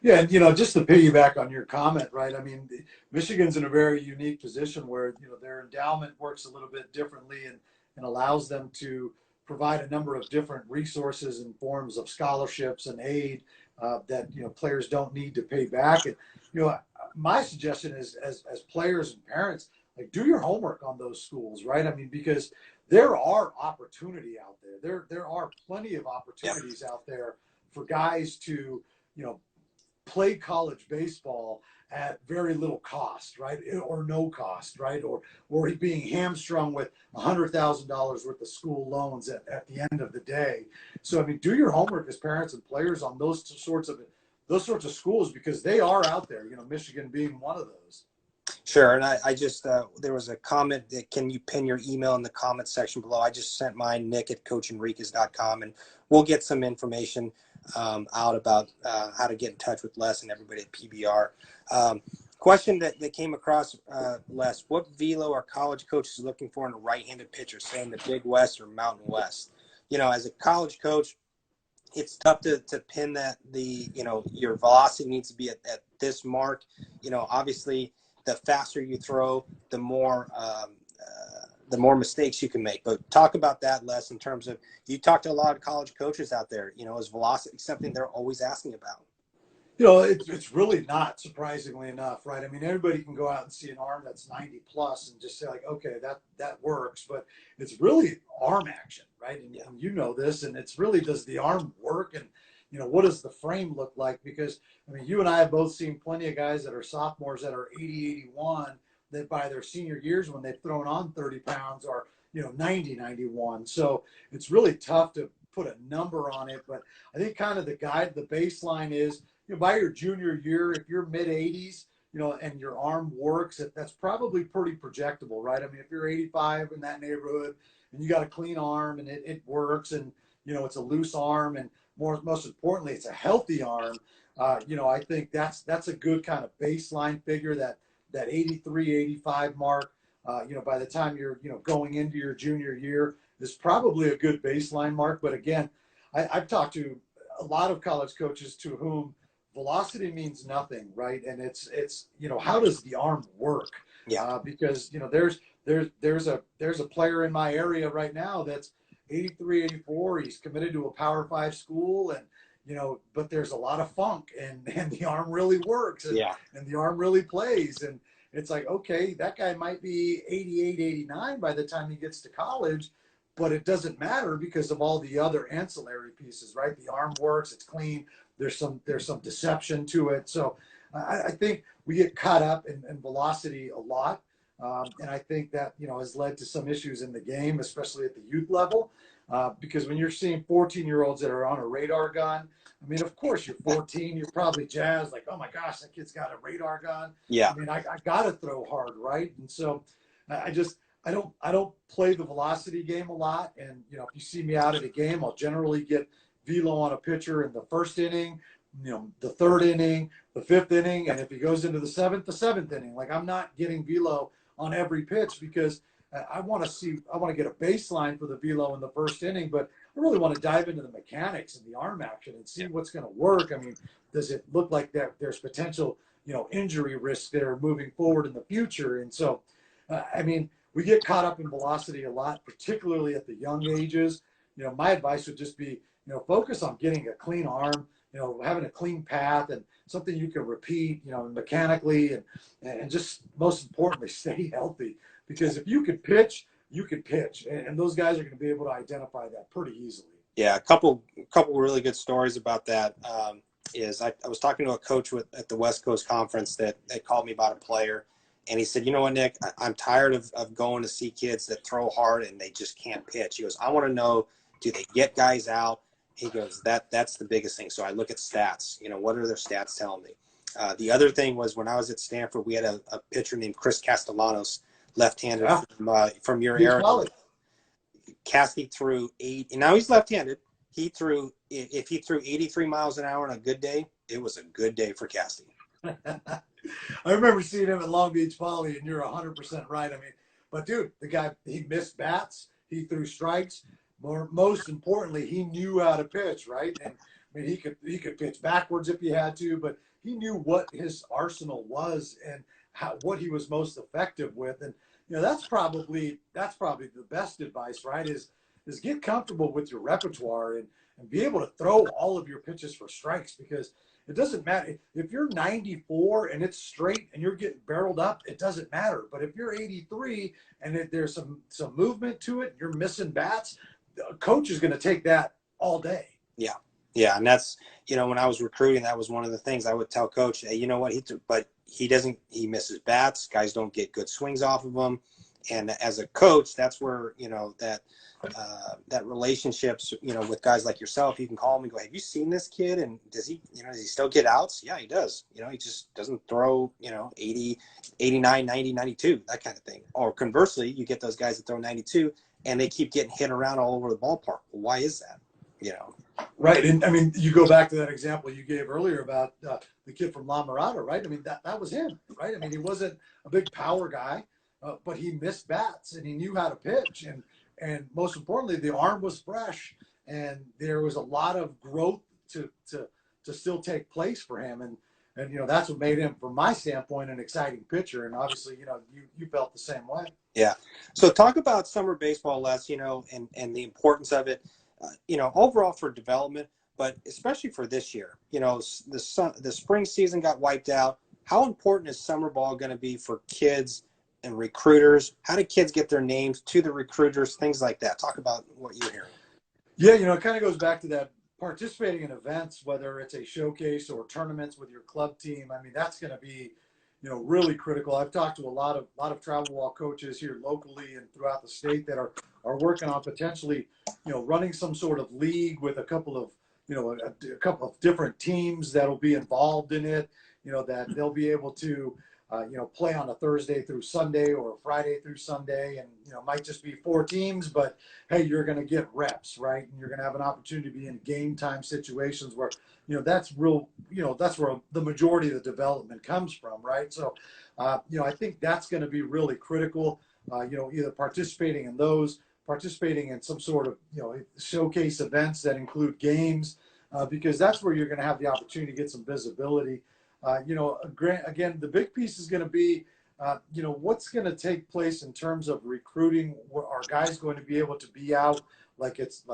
Yeah, and just to piggyback on your comment, right? I mean, Michigan's in a very unique position where their endowment works a little bit differently, and allows them to provide a number of different resources in forms of scholarships and aid that players don't need to pay back. And my suggestion is, as players and parents, like, do your homework on those schools, right? I mean, because there are opportunity out there. There are plenty of opportunities out there for guys to play college baseball at very little cost, right, or no cost, right, or being hamstrung with $100,000 worth of school loans at the end of the day. So I mean, do your homework as parents and players on those sorts of schools, because they are out there. Michigan being one of those. Sure. And I just, there was a comment that, can you pin your email in the comment section below? I just sent mine, nick@coachenriquez.com, and we'll get some information out about how to get in touch with Les and everybody at PBR. Question that came across, Les, what velo are college coaches looking for in a right-handed pitcher, say in the Big West or Mountain West? As a college coach, it's tough to pin that your velocity needs to be at this mark. Obviously, the faster you throw, the more mistakes you can make. But talk about that, Les, in terms of, you talk to a lot of college coaches out there. Is velocity something they're always asking about? It's really not, surprisingly enough, right? I mean, everybody can go out and see an arm that's 90 plus and just say, like, okay, that works. But it's really arm action, right? And you know this, and it's really, does the arm work? And what does the frame look like? Because I mean, you and I have both seen plenty of guys that are sophomores that are 80, 81, that by their senior years, when they've thrown on 30 pounds, are 90, 91. So it's really tough to put a number on it. But I think kind of the baseline is, by your junior year, if you're mid 80s, and your arm works, that's probably pretty projectable, right? I mean, if you're 85, in that neighborhood, and you got a clean arm and it works, and it's a loose arm, and most importantly, it's a healthy arm. I think that's a good kind of baseline figure, that 83, 85 mark. By the time you're going into your junior year, is probably a good baseline mark. But again, I've talked to a lot of college coaches to whom velocity means nothing, right? And it's how does the arm work? Yeah. Because there's a player in my area right now that's 83, 84. He's committed to a Power 5 school, and but there's a lot of funk, and the arm really works, and the arm really plays, and it's like, okay, that guy might be 88, 89 by the time he gets to college, but it doesn't matter because of all the other ancillary pieces, right? The arm works, it's clean. There's some deception to it. So I think we get caught up in velocity a lot. And I think that, has led to some issues in the game, especially at the youth level. Because when you're seeing 14-year-olds that are on a radar gun, I mean, of course, you're 14, you're probably jazzed, like, oh my gosh, that kid's got a radar gun. Yeah. I mean, I got to throw hard, right? And so I don't play the velocity game a lot. And, if you see me out at a game, I'll generally get velo on a pitcher in the first inning, the third inning, the fifth inning. And if he goes into the seventh inning. Like, I'm not getting velo on every pitch because I want to get a baseline for the velo in the first inning, but I really want to dive into the mechanics and the arm action and see what's going to work. I mean, does it look like that there's potential, injury risk there moving forward in the future? And so, I mean, we get caught up in velocity a lot, particularly at the young ages. My advice would just be, focus on getting a clean arm, having a clean path and something you can repeat, mechanically and just most importantly, stay healthy. Because if you can pitch, you can pitch. And those guys are going to be able to identify that pretty easily. Yeah, a couple really good stories about that. I was talking to a coach at the West Coast Conference that called me about a player, and he said, you know what, Nick, I'm tired of going to see kids that throw hard and they just can't pitch. He goes, I want to know, do they get guys out? He goes, that's the biggest thing. So I look at stats. What are their stats telling me? The other thing was when I was at Stanford, we had a pitcher named Chris Castellanos, left-handed from your era. Casty threw 8, and now he's left-handed. If he threw 83 miles an hour on a good day, it was a good day for Casty. I remember seeing him at Long Beach Poly, and you're 100% right. I mean, but dude, the guy, he missed bats, he threw strikes. Most importantly, he knew how to pitch, right? And I mean, he could pitch backwards if he had to, but he knew what his arsenal was and what he was most effective with. And that's probably the best advice, right? Is get comfortable with your repertoire and be able to throw all of your pitches for strikes, because it doesn't matter if you're 94 and it's straight and you're getting barreled up, it doesn't matter. But if you're 83 and there's some movement to it, you're missing bats, the coach is going to take that all day. Yeah. Yeah. And that's, when I was recruiting, that was one of the things I would tell coach, hey, you know what, he misses bats. Guys don't get good swings off of him. And as a coach, that's where, that relationships, with guys like yourself, you can call him and go, have you seen this kid? And does he still get outs? Yeah, he does. He just doesn't throw, 80, 89, 90, 92, that kind of thing. Or conversely, you get those guys that throw 92 and they keep getting hit around all over the ballpark. Well, why is that? Right. And I mean, you go back to that example you gave earlier about the kid from La Mirada, right? I mean, that was him, right? I mean, he wasn't a big power guy, but he missed bats and he knew how to pitch. And most importantly, the arm was fresh and there was a lot of growth to still take place for him. And that's what made him, from my standpoint, an exciting pitcher. And obviously, you felt the same way. Yeah. So talk about summer baseball, Les, and the importance of it, overall for development, but especially for this year. The spring season got wiped out. How important is summer ball going to be for kids and recruiters? How do kids get their names to the recruiters, things like that? Talk about what you're hearing. Yeah, it kind of goes back to that participating in events, whether it's a showcase or tournaments with your club team. I mean, that's going to be, really critical. I've talked to a lot of travel ball coaches here locally and throughout the state that are working on potentially, running some sort of league with a couple of, a couple of different teams that'll be involved in it, that they'll be able to, play on a Thursday through Sunday or a Friday through Sunday. And, might just be 4 teams, but hey, you're going to get reps, right? And you're going to have an opportunity to be in game time situations where, that's real, that's where the majority of the development comes from, right? So, I think that's going to be really critical, either participating in some sort of, showcase events that include games, because that's where you're going to have the opportunity to get some visibility. Again, the big piece is going to be, what's going to take place in terms of recruiting. Are guys going to be able to be out like it's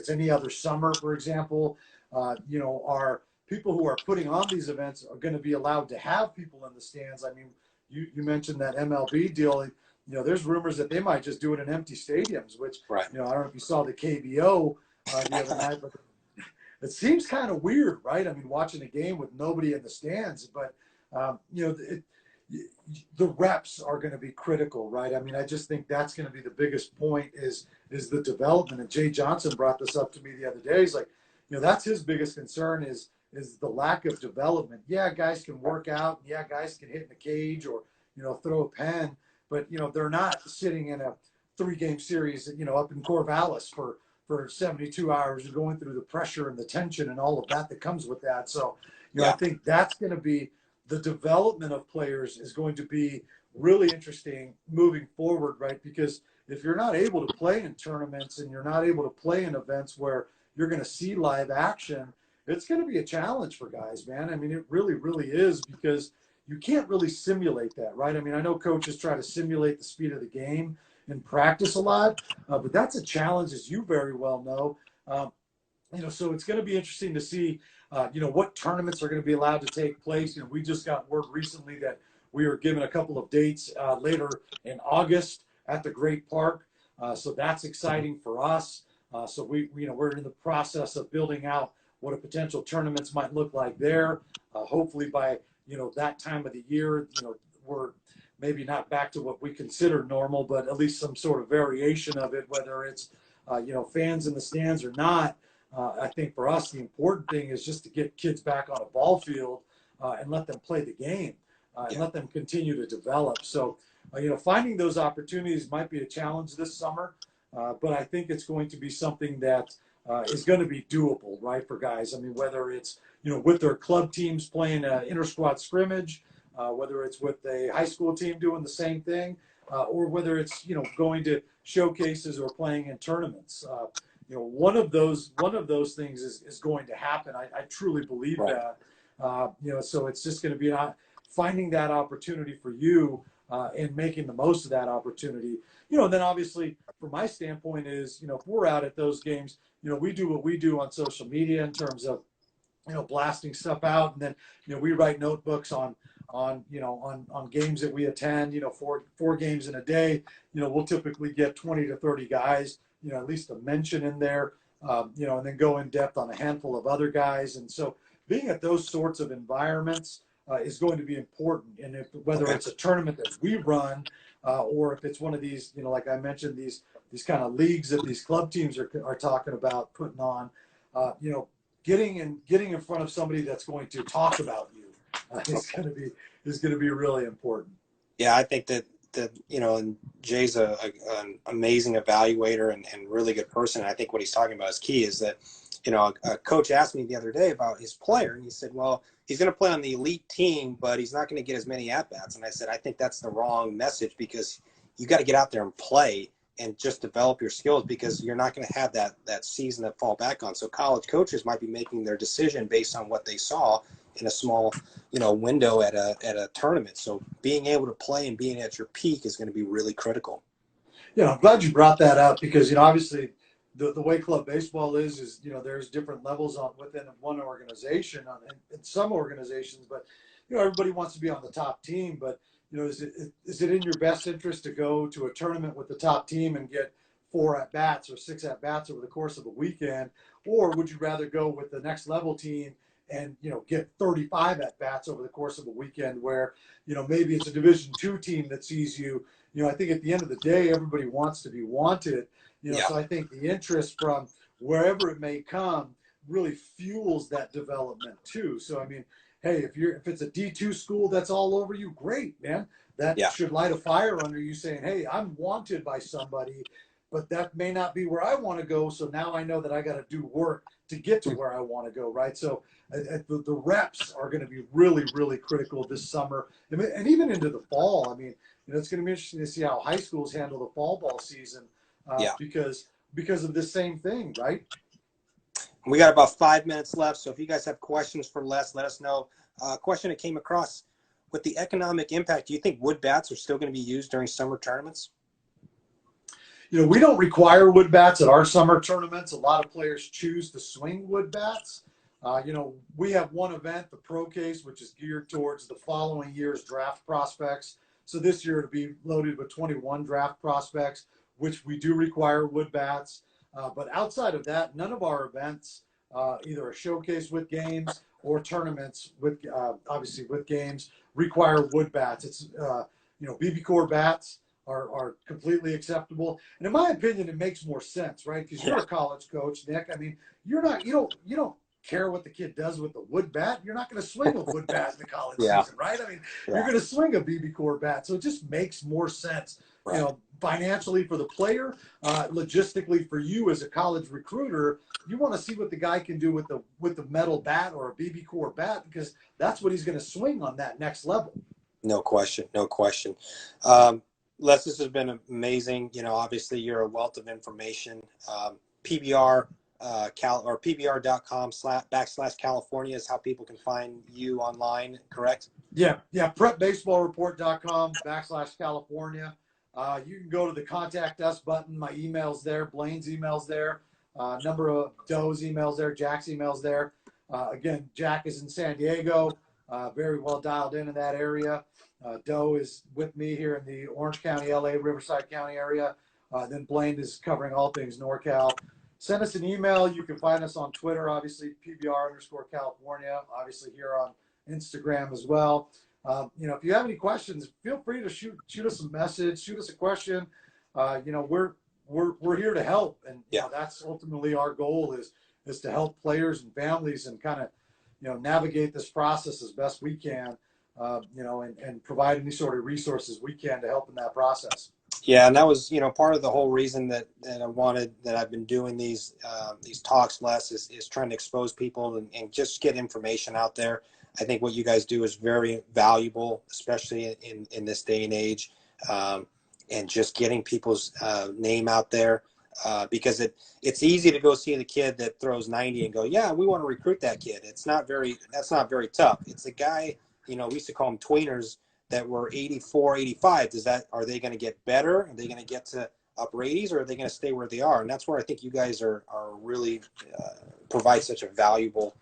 any other summer, for example? Are people who are putting on these events are going to be allowed to have people in the stands? I mean, you mentioned that MLB deal. There's rumors that they might just do it in empty stadiums, which, Right. I don't know if you saw the KBO the other night, but it seems kind of weird, right? I mean, watching a game with nobody in the stands, but the reps are going to be critical, right? I mean, I just think that's going to be the biggest point is the development. And Jay Johnson brought this up to me the other day. He's like, that's his biggest concern is the lack of development. Yeah, guys can work out. Yeah, guys can hit in the cage or throw a pen, but they're not sitting in a 3-game series, up in Corvallis for 72 hours and going through the pressure and the tension and all of that comes with that. So, I think that's going to be the development of players is going to be really interesting moving forward, right? Because if you're not able to play in tournaments and you're not able to play in events where you're going to see live action, it's going to be a challenge for guys, man. I mean, it really, really is, because you can't really simulate that, right? I mean, I know coaches try to simulate the speed of the game in practice a lot, but that's a challenge, as you very well know. So it's going to be interesting to see, what tournaments are going to be allowed to take place. We just got word recently that we were given a couple of dates later in August at the Great Park. So that's exciting for us. So we're in the process of building out what a potential tournaments might look like there. Hopefully by, that time of the year, we're maybe not back to what we consider normal, but at least some sort of variation of it, whether it's, fans in the stands or not. I think for us, the important thing is just to get kids back on a ball field and let them play the game and let them continue to develop. So, finding those opportunities might be a challenge this summer, but I think it's going to be something that is going to be doable, right, for guys. I mean, whether it's, with their club teams playing an inter-squad scrimmage, whether it's with a high school team doing the same thing, or whether it's, going to showcases or playing in tournaments. One of those things is going to happen. I truly believe that. So it's just going to be finding that opportunity for you and making the most of that opportunity. And then obviously from my standpoint is, if we're out at those games, we do what we do on social media in terms of, blasting stuff out. And then, we write notebooks on games that we attend, four games in a day. We'll typically get 20 to 30 guys, at least a mention in there, and then go in depth on a handful of other guys. And so being at those sorts of environments is going to be important. And whether it's a tournament that we run or if it's one of these, like I mentioned, these kind of leagues that these club teams are talking about putting on, getting in front of somebody that's going to talk about you is going to be really important. Yeah, I think that and Jay's an amazing evaluator and really good person. And I think what he's talking about is key is that, a coach asked me the other day about his player, and he said, well, he's going to play on the elite team, but he's not going to get as many at-bats. And I said, I think that's the wrong message, because you got to get out there and play and just develop your skills, because you're not going to have that season to fall back on. So college coaches might be making their decision based on what they saw in a small, window at a tournament. So being able to play and being at your peak is going to be really critical. I'm glad you brought that up, because, obviously the way club baseball is, there's different levels within one organization in some organizations, but, everybody wants to be on the top team. But, is it in your best interest to go to a tournament with the top team and get 4 at-bats or 6 at-bats over the course of a weekend? Or would you rather go with the next level team and, get 35 at-bats over the course of a weekend where, maybe it's a Division II team that sees you? I think at the end of the day, everybody wants to be wanted. So I think the interest from wherever it may come really fuels that development too. So, I mean, hey, if it's a D2 school that's all over you, great, man. That should light a fire under you saying, hey, I'm wanted by somebody, but that may not be where I want to go. So now I know that I got to do work to get to where I want to go, right? So the reps are going to be really, really critical this summer and even into the fall. I mean, it's going to be interesting to see how high schools handle the fall ball season because of this same thing, right? We got about 5 minutes left, so if you guys have questions for Les, let us know. A question that came across: with the economic impact, do you think wood bats are still going to be used during summer tournaments? We don't require wood bats at our summer tournaments. A lot of players choose to swing wood bats. We have one event, the Pro Case, which is geared towards the following year's draft prospects. So this year it'll be loaded with 21 draft prospects, which we do require wood bats. But outside of that, none of our events, either a showcase with games or tournaments with obviously with games, require wood bats. It's BB core bats are completely acceptable, and in my opinion, it makes more sense, right? Because you're a college coach, Nick. I mean, you don't care what the kid does with the wood bat. You're not going to swing a wood bat in the college season, right? I mean, you're going to swing a BB core bat, so it just makes more sense, financially for the player, logistically for you as a college recruiter. You want to see what the guy can do with the metal bat or a BB core bat, because that's what he's going to swing on that next level. No question, no question. Les, this has been amazing. Obviously you're a wealth of information. PBR or PBR.com/California is how people can find you online, correct? Yeah. PrepBaseballReport.com/California. You can go to the contact us button. My email's there. Blaine's email's there. Number of Doe's emails there. Jack's email's there. Again, Jack is in San Diego, very well dialed in that area. Doe is with me here in the Orange County, LA, Riverside County area. Then Blaine is covering all things NorCal. Send us an email. You can find us on Twitter, obviously, PBR_California, obviously here on Instagram as well. If you have any questions, feel free to shoot us a message, shoot us a question. We're here to help, and that's ultimately our goal is to help players and families and kind of navigate this process as best we can, and provide any sort of resources we can to help in that process. Yeah, and that was part of the whole reason that I've been doing these talks, Les, is trying to expose people and just get information out there. I think what you guys do is very valuable, especially in this day and age, and just getting people's name out there, because it's easy to go see the kid that throws 90 and go, yeah, we want to recruit that kid. That's not very tough. It's the guy, we used to call them tweeners, that were 84, 85. Are they going to get better? Are they going to get to upper 80s, or are they going to stay where they are? And that's where I think you guys are really provide such a valuable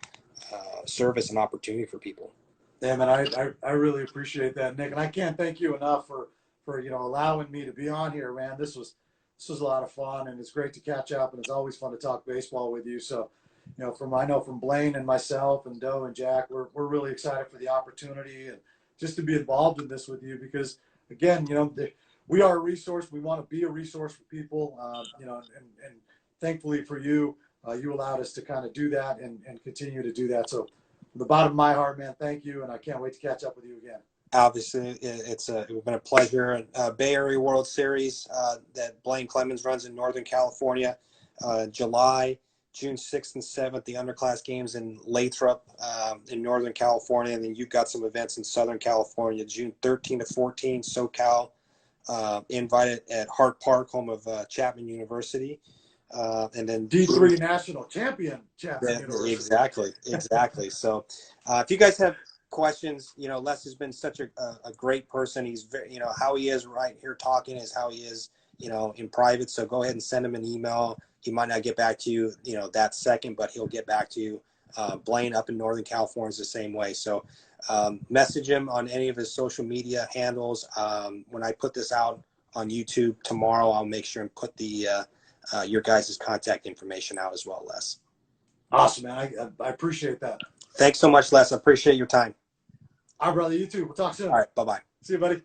service and opportunity for people. Yeah, man, I really appreciate that, Nick, and I can't thank you enough for allowing me to be on here, man. This was a lot of fun, and it's great to catch up, and it's always fun to talk baseball with you. So, from Blaine and myself and Doe and Jack, we're really excited for the opportunity and just to be involved in this with you, because again, we are a resource. We want to be a resource for people, and thankfully for you, you allowed us to kind of do that and continue to do that. So from the bottom of my heart, man, thank you. And I can't wait to catch up with you again. Obviously, it's been a pleasure. Bay Area World Series that Blaine Clemens runs in Northern California, June 6th and 7th, the underclass games in Lathrop in Northern California. And then you've got some events in Southern California, June 13 to 14, SoCal, invited at Hart Park, home of Chapman University. And then D3 national champion, Chapman University. Exactly. So if you guys have questions, Les has been such a great person. He's very, how he is right here talking is how he is, in private. So go ahead and send him an email. He might not get back to you, that second, but he'll get back to you. Blaine up in Northern California is the same way. So message him on any of his social media handles. When I put this out on YouTube tomorrow, I'll make sure and put your guys' contact information out as well, Les. Awesome, man. I appreciate that. Thanks so much, Les. I appreciate your time. All right, brother. You too. We'll talk soon. All right. Bye-bye. See you, buddy.